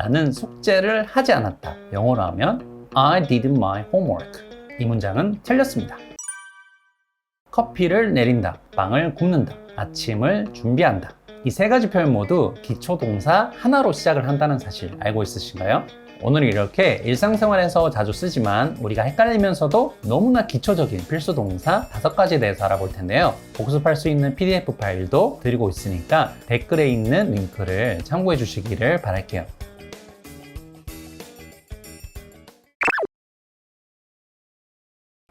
나는 숙제를 하지 않았다. 영어로 하면 I didn't my homework. 이 문장은 틀렸습니다. 커피를 내린다, 빵을 굽는다, 아침을 준비한다. 이 세 가지 표현 모두 기초동사 하나로 시작을 한다는 사실 알고 있으신가요? 오늘 이렇게 일상생활에서 자주 쓰지만 우리가 헷갈리면서도 너무나 기초적인 필수동사 5가지에 대해서 알아볼 텐데요. 복습할 수 있는 PDF 파일도 드리고 있으니까 댓글에 있는 링크를 참고해 주시기를 바랄게요.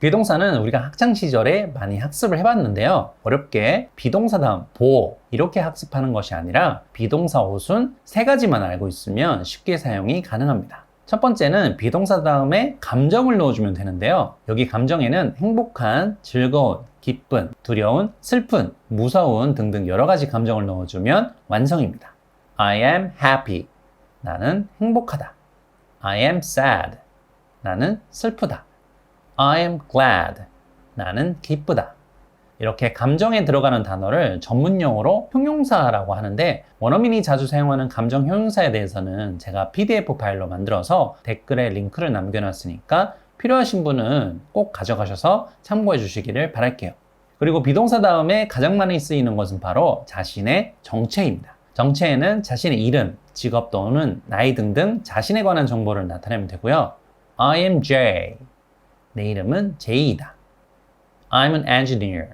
비동사는 우리가 학창시절에 많이 학습을 해봤는데요. 어렵게 비동사 다음 보호 이렇게 학습하는 것이 아니라 비동사 어순 3가지만 알고 있으면 쉽게 사용이 가능합니다. 첫 번째는 비동사 다음에 감정을 넣어주면 되는데요. 여기 감정에는 행복한, 즐거운, 기쁜, 두려운, 슬픈, 무서운 등등 여러 가지 감정을 넣어주면 완성입니다. I am happy. 나는 행복하다. I am sad. 나는 슬프다. I am glad. 나는 기쁘다. 이렇게 감정에 들어가는 단어를 전문용어로 형용사라고 하는데 원어민이 자주 사용하는 감정 형용사에 대해서는 제가 PDF 파일로 만들어서 댓글에 링크를 남겨놨으니까 필요하신 분은 꼭 가져가셔서 참고해 주시기를 바랄게요. 그리고 비동사 다음에 가장 많이 쓰이는 것은 바로 자신의 정체입니다. 정체에는 자신의 이름, 직업 또는 나이 등등 자신에 관한 정보를 나타내면 되고요. I am Jay. 내 이름은 제이이다. I'm an engineer.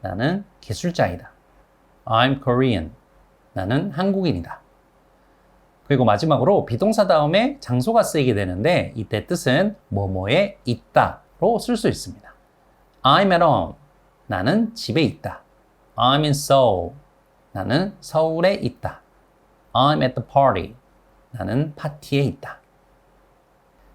나는 기술자이다. I'm Korean. 나는 한국인이다. 그리고 마지막으로 비동사 다음에 장소가 쓰이게 되는데 이때 뜻은 뭐뭐에 있다로 쓸 수 있습니다. I'm at home. 나는 집에 있다. I'm in Seoul. 나는 서울에 있다. I'm at the party. 나는 파티에 있다.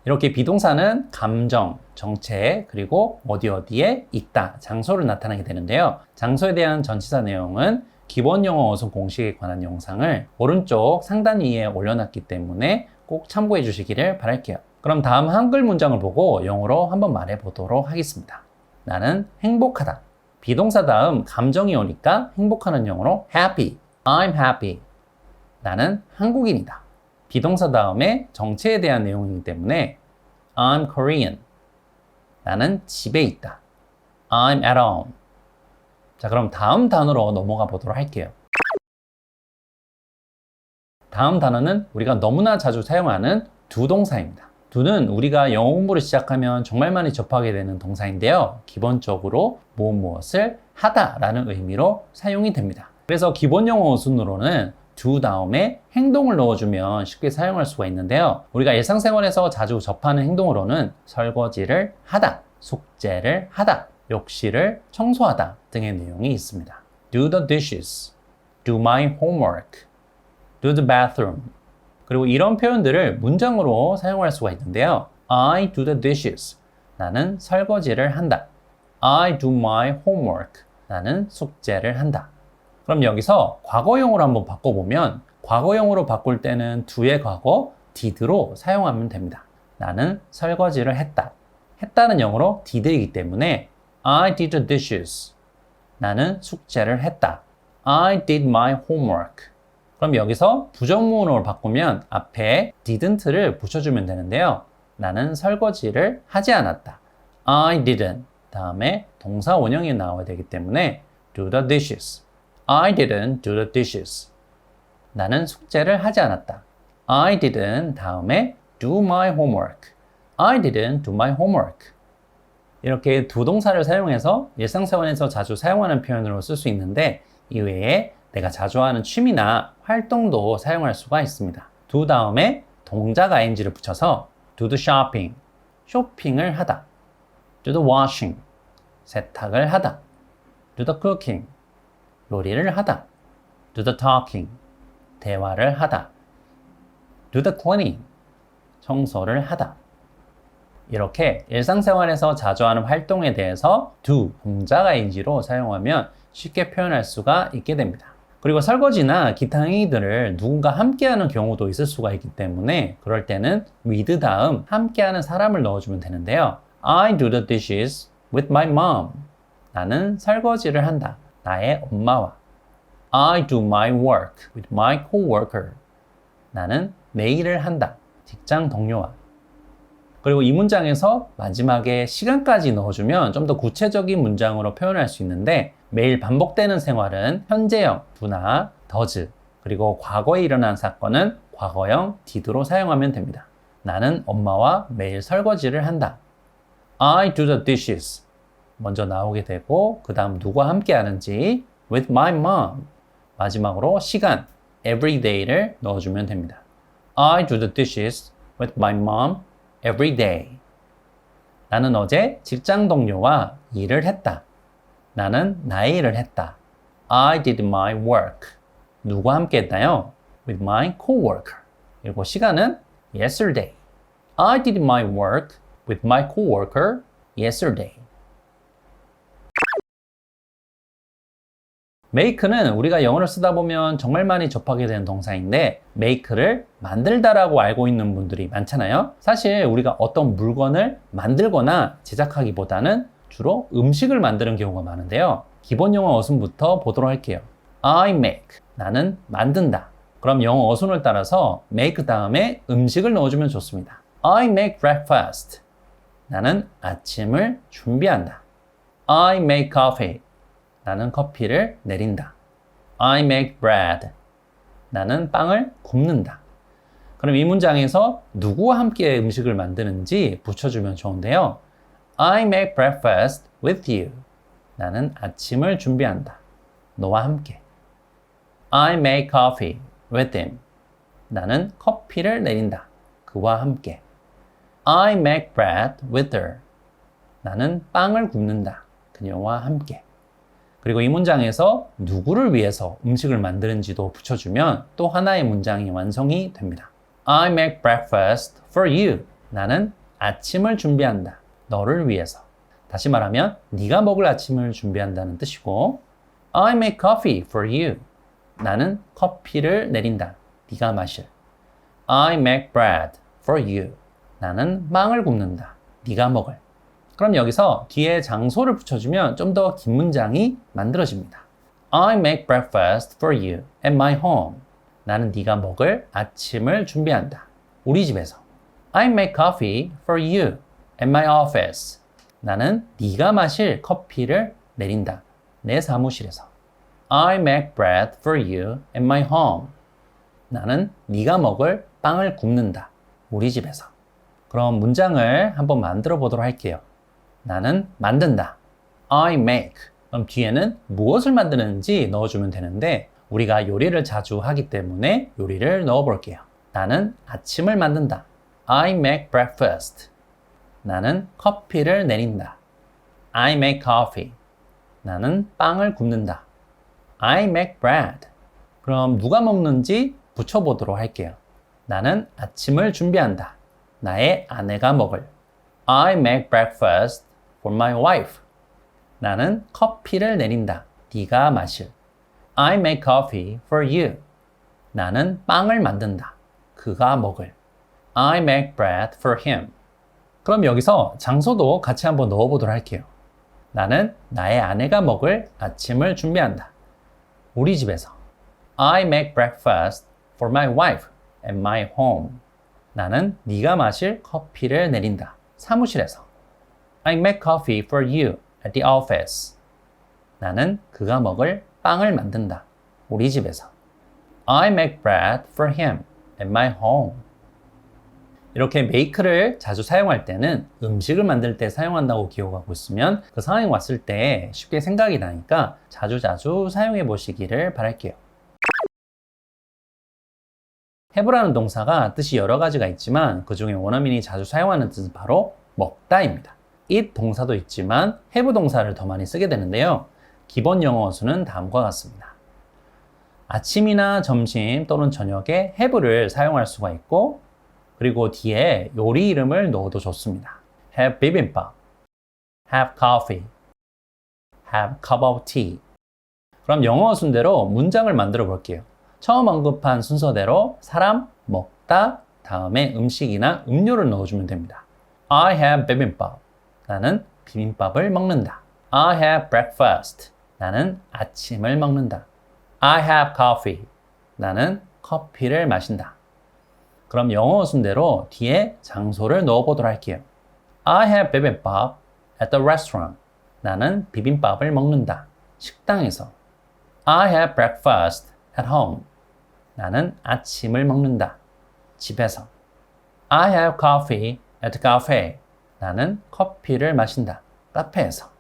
이렇게 비동사는 감정, 정체, 그리고 어디에 있다, 장소를 나타내게 되는데요. 장소에 대한 전치사 내용은 기본 영어 어순 공식에 관한 영상을 오른쪽 상단 위에 올려놨기 때문에 꼭 참고해 주시기를 바랄게요. 그럼 다음 한글 문장을 보고 영어로 한번 말해 보도록 하겠습니다. 나는 행복하다. 비동사 다음 감정이 오니까 행복하는 영어로 happy. I'm happy. 나는 한국인이다. 비동사 다음에 정체에 대한 내용이기 때문에 I'm Korean. 나는 집에 있다. I'm at home. 자, 그럼 다음 단어로 넘어가 보도록 할게요. 다음 단어는 우리가 너무나 자주 사용하는 do 동사입니다. do는 우리가 영어 공부를 시작하면 정말 많이 접하게 되는 동사인데요. 기본적으로 무엇을 하다라는 의미로 사용이 됩니다. 그래서 기본 영어 어순으로는 do 다음에 행동을 넣어주면 쉽게 사용할 수가 있는데요. 우리가 일상생활에서 자주 접하는 행동으로는 설거지를 하다, 숙제를 하다, 욕실을 청소하다 등의 내용이 있습니다. Do the dishes, do my homework, do the bathroom. 그리고 이런 표현들을 문장으로 사용할 수가 있는데요. I do the dishes. 나는 설거지를 한다. I do my homework. 나는 숙제를 한다. 그럼 여기서 과거형으로 한번 바꿔보면 과거형으로 바꿀 때는 do의 과거 did로 사용하면 됩니다. 나는 설거지를 했다. 했다는 영어로 did이기 때문에 I did the dishes. 나는 숙제를 했다. I did my homework. 그럼 여기서 부정문으로 바꾸면 앞에 didn't를 붙여주면 되는데요. 나는 설거지를 하지 않았다. I didn't. 다음에 동사 원형이 나와야 되기 때문에 do the dishes. I didn't do the dishes. 나는 숙제를 하지 않았다. I didn't 다음에 do my homework. I didn't do my homework. 이렇게 두 동사를 사용해서 일상생활에서 자주 사용하는 표현으로 쓸 수 있는데 이외에 내가 자주 하는 취미나 활동도 사용할 수가 있습니다. do 다음에 동작 ing를 붙여서 do the shopping, 쇼핑을 하다. do the washing, 세탁을 하다. do the cooking, 요리를 하다. do the talking, 대화를 하다. do the cleaning, 청소를 하다. 이렇게 일상생활에서 자주 하는 활동에 대해서 do, 동작 ing로 사용하면 쉽게 표현할 수가 있게 됩니다. 그리고 설거지나 기타 행위들을 누군가 함께하는 경우도 있을 수가 있기 때문에 그럴 때는 with 다음 함께하는 사람을 넣어주면 되는데요. I do the dishes with my mom. 나는 설거지를 한다. 나의 엄마와. I do my work with my coworker. 나는 내일을 한다. 직장 동료와. 그리고 이 문장에서 마지막에 시간까지 넣어주면 좀 더 구체적인 문장으로 표현할 수 있는데 매일 반복되는 생활은 현재형 do나 does 그리고 과거에 일어난 사건은 과거형 did로 사용하면 됩니다. 나는 엄마와 매일 설거지를 한다. I do the dishes. 먼저 나오게 되고 그 다음 누구와 함께 하는지 with my mom. 마지막으로 시간 every day를 넣어주면 됩니다. I do the dishes with my mom every day. 나는 어제 직장 동료와 일을 했다. 나는 나의 일을 했다. I did my work. 누구와 함께 했나요? With my coworker. 그리고 시간은 yesterday. I did my work with my coworker yesterday. make는 우리가 영어를 쓰다 보면 정말 많이 접하게 되는 동사인데 make를 만들다라고 알고 있는 분들이 많잖아요. 사실 우리가 어떤 물건을 만들거나 제작하기보다는 주로 음식을 만드는 경우가 많은데요. 기본 영어 어순부터 보도록 할게요. I make. 나는 만든다. 그럼 영어 어순을 따라서 make 다음에 음식을 넣어주면 좋습니다. I make breakfast. 나는 아침을 준비한다. I make coffee. 나는 커피를 내린다. I make bread. 나는 빵을 굽는다. 그럼 이 문장에서 누구와 함께 음식을 만드는지 붙여주면 좋은데요. I make breakfast with you. 나는 아침을 준비한다. 너와 함께. I make coffee with him. 나는 커피를 내린다. 그와 함께. I make bread with her. 나는 빵을 굽는다. 그녀와 함께. 그리고 이 문장에서 누구를 위해서 음식을 만드는지도 붙여주면 또 하나의 문장이 완성이 됩니다. I make breakfast for you. 나는 아침을 준비한다. 너를 위해서. 다시 말하면 네가 먹을 아침을 준비한다는 뜻이고 I make coffee for you. 나는 커피를 내린다. 네가 마실. I make bread for you. 나는 빵을 굽는다. 네가 먹을. 그럼 여기서 뒤에 장소를 붙여주면 좀 더 긴 문장이 만들어집니다. I make breakfast for you at my home. 나는 네가 먹을 아침을 준비한다. 우리 집에서. I make coffee for you at my office. 나는 네가 마실 커피를 내린다. 내 사무실에서. I make bread for you at my home. 나는 네가 먹을 빵을 굽는다. 우리 집에서. 그럼 문장을 한번 만들어 보도록 할게요. 나는 만든다. I make. 그럼 뒤에는 무엇을 만드는지 넣어주면 되는데 우리가 요리를 자주 하기 때문에 요리를 넣어 볼게요. 나는 아침을 만든다. I make breakfast. 나는 커피를 내린다. I make coffee. 나는 빵을 굽는다. I make bread. 그럼 누가 먹는지 붙여보도록 할게요. 나는 아침을 준비한다. 나의 아내가 먹을. I make breakfast for my wife. 나는 커피를 내린다. 네가 마실. I make coffee for you. 나는 빵을 만든다. 그가 먹을. I make bread for him. 그럼 여기서 장소도 같이 한번 넣어보도록 할게요. 나는 나의 아내가 먹을 아침을 준비한다. 우리 집에서. I make breakfast for my wife at my home. 나는 네가 마실 커피를 내린다. 사무실에서. I make coffee for you at the office. 나는 그가 먹을 빵을 만든다. 우리 집에서. I make bread for him at my home. 이렇게 make를 자주 사용할 때는 음식을 만들 때 사용한다고 기억하고 있으면 그 상황이 왔을 때 쉽게 생각이 나니까 자주자주 사용해 보시기를 바랄게요. have라는 동사가 뜻이 여러 가지가 있지만 그 중에 원어민이 자주 사용하는 뜻은 바로 먹다입니다. eat 동사도 있지만 have 동사를 더 많이 쓰게 되는데요. 기본 영어 어순은 다음과 같습니다. 아침이나 점심 또는 저녁에 have를 사용할 수가 있고 그리고 뒤에 요리 이름을 넣어도 좋습니다. have bibimbap, have coffee, have cup of tea. 그럼 영어 순대로 문장을 만들어 볼게요. 처음 언급한 순서대로 사람, 먹다, 다음에 음식이나 음료를 넣어주면 됩니다. I have bibimbap. 나는 비빔밥을 먹는다. I have breakfast. 나는 아침을 먹는다. I have coffee. 나는 커피를 마신다. 그럼 영어 순대로 뒤에 장소를 넣어보도록 할게요. I have bibimbap at the restaurant. 나는 비빔밥을 먹는다. 식당에서. I have breakfast at home. 나는 아침을 먹는다. 집에서. I have coffee at the cafe. 나는 커피를 마신다. 카페에서.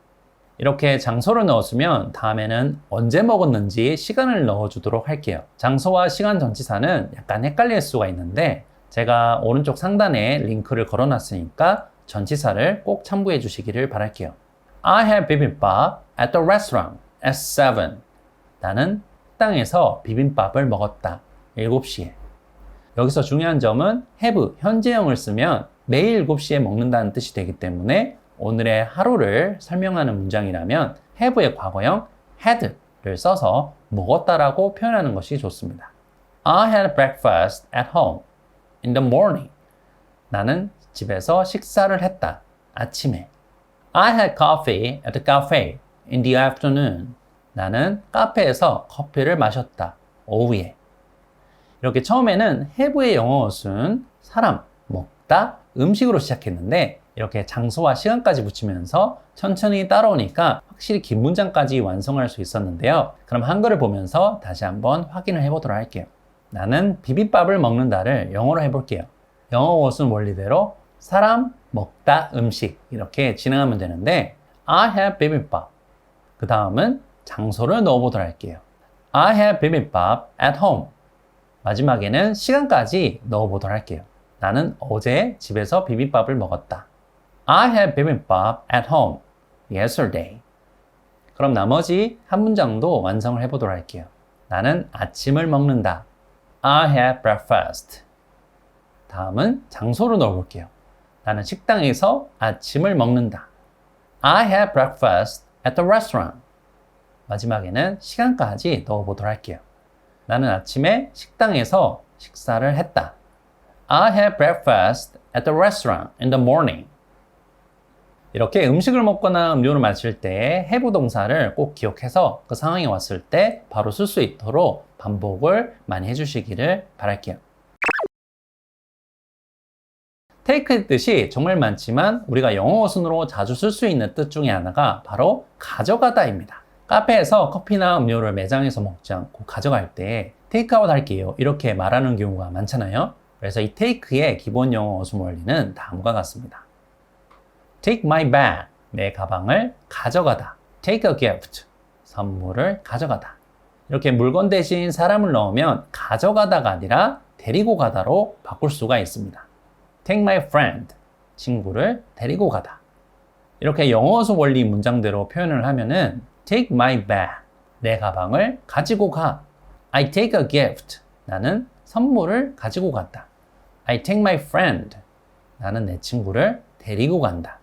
이렇게 장소를 넣었으면 다음에는 언제 먹었는지 시간을 넣어주도록 할게요. 장소와 시간 전치사는 약간 헷갈릴 수가 있는데 제가 오른쪽 상단에 링크를 걸어놨으니까 전치사를 꼭 참고해 주시기를 바랄게요. I have bibimbap at the restaurant at 7. 나는 식당에서 비빔밥을 먹었다. 7시에. 여기서 중요한 점은 have, 현재형을 쓰면 매일 7시에 먹는다는 뜻이 되기 때문에 오늘의 하루를 설명하는 문장이라면 have의 과거형 had를 써서 먹었다라고 표현하는 것이 좋습니다. I had breakfast at home in the morning. 나는 집에서 식사를 했다. 아침에. I had coffee at the cafe in the afternoon. 나는 카페에서 커피를 마셨다. 오후에. 이렇게 처음에는 have의 영어어순 사람, 먹다, 음식으로 시작했는데 이렇게 장소와 시간까지 붙이면서 천천히 따라오니까 확실히 긴 문장까지 완성할 수 있었는데요. 그럼 한글을 보면서 다시 한번 확인을 해보도록 할게요. 나는 비빔밥을 먹는다를 영어로 해볼게요. 영어어순 원리대로 사람, 먹다, 음식 이렇게 진행하면 되는데 I have bibimbap. 그 다음은 장소를 넣어보도록 할게요. I have bibimbap at home. 마지막에는 시간까지 넣어보도록 할게요. 나는 어제 집에서 비빔밥을 먹었다. I had bibimbap at home yesterday. 그럼 나머지 한 문장도 완성을 해보도록 할게요. 나는 아침을 먹는다. I had breakfast. 다음은 장소로 넣어볼게요. 나는 식당에서 아침을 먹는다. I had breakfast at the restaurant. 마지막에는 시간까지 넣어보도록 할게요. 나는 아침에 식당에서 식사를 했다. I had breakfast at the restaurant in the morning. 이렇게 음식을 먹거나 음료를 마실 때 have 동사를 꼭 기억해서 그 상황이 왔을 때 바로 쓸 수 있도록 반복을 많이 해주시기를 바랄게요. take의 뜻이 정말 많지만 우리가 영어어순으로 자주 쓸 수 있는 뜻 중에 하나가 바로 가져가다입니다. 카페에서 커피나 음료를 매장에서 먹지 않고 가져갈 때 테이크아웃 할게요 이렇게 말하는 경우가 많잖아요. 그래서 이 take의 기본 영어 어순 원리는 다음과 같습니다. Take my bag, 내 가방을 가져가다. Take a gift, 선물을 가져가다. 이렇게 물건 대신 사람을 넣으면 가져가다가 아니라 데리고 가다로 바꿀 수가 있습니다. Take my friend, 친구를 데리고 가다. 이렇게 영어어순 원리 문장대로 표현을 하면은 Take my bag, 내 가방을 가지고 가. I take a gift, 나는 선물을 가지고 간다. I take my friend, 나는 내 친구를 데리고 간다.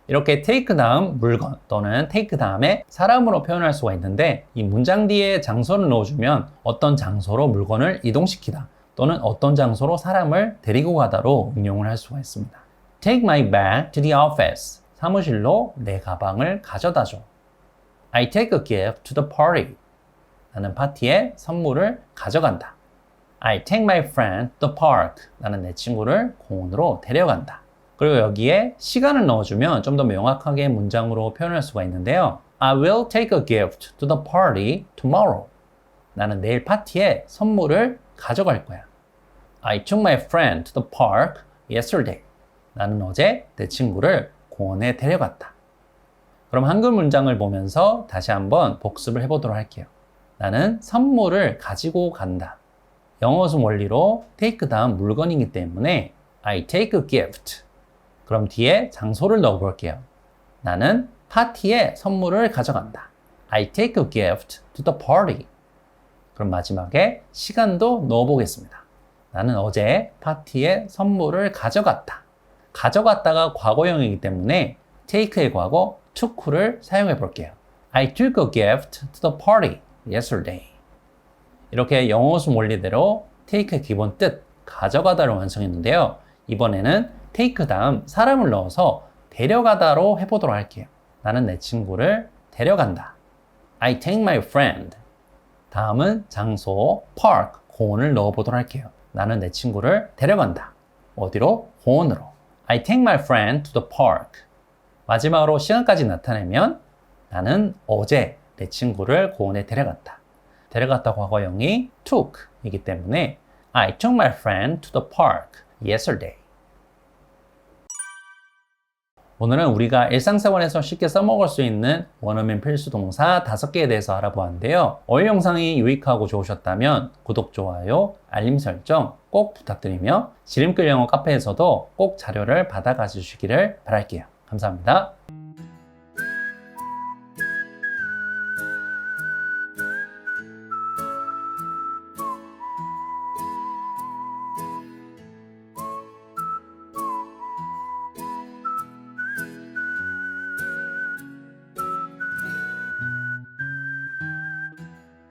이렇게 take 다음 물건 또는 take 다음에 사람으로 표현할 수가 있는데 이 문장 뒤에 장소를 넣어주면 어떤 장소로 물건을 이동시키다 또는 어떤 장소로 사람을 데리고 가다로 응용을 할 수가 있습니다. Take my bag to the office, 사무실로 내 가방을 가져다 줘. I take a gift to the party, 나는 파티에 선물을 가져간다. I take my friend to the park, 나는 내 친구를 공원으로 데려간다. 그리고 여기에 시간을 넣어주면 좀 더 명확하게 문장으로 표현할 수가 있는데요. I will take a gift to the party tomorrow. 나는 내일 파티에 선물을 가져갈 거야. I took my friend to the park yesterday. 나는 어제 내 친구를 공원에 데려갔다. 그럼 한글 문장을 보면서 다시 한번 복습을 해보도록 할게요. 나는 선물을 가지고 간다. 영어순 원리로 take 다음 물건이기 때문에 I take a gift. 그럼 뒤에 장소를 넣어볼게요. 나는 파티에 선물을 가져간다. I take a gift to the party. 그럼 마지막에 시간도 넣어보겠습니다. 나는 어제 파티에 선물을 가져갔다. 가져갔다가 과거형이기 때문에 take의 과거 took를 사용해 볼게요. I took a gift to the party yesterday. 이렇게 영어순 원리대로 take의 기본 뜻, 가져가다를 완성했는데요. 이번에는 take 다음 사람을 넣어서 데려가다로 해보도록 할게요. 나는 내 친구를 데려간다. I take my friend. 다음은 장소, park, 공원을 넣어보도록 할게요. 나는 내 친구를 데려간다. 어디로? 공원으로. I take my friend to the park. 마지막으로 시간까지 나타내면 나는 어제 내 친구를 공원에 데려갔다. 데려갔다 과거형이 took 이기 때문에 I took my friend to the park yesterday. 오늘은 우리가 일상생활에서 쉽게 써먹을 수 있는 원어민 필수 동사 5개에 대해서 알아보았는데요. 오늘 영상이 유익하고 좋으셨다면 구독, 좋아요, 알림 설정 꼭 부탁드리며 지름길 영어 카페에서도 꼭 자료를 받아가 주시기를 바랄게요. 감사합니다.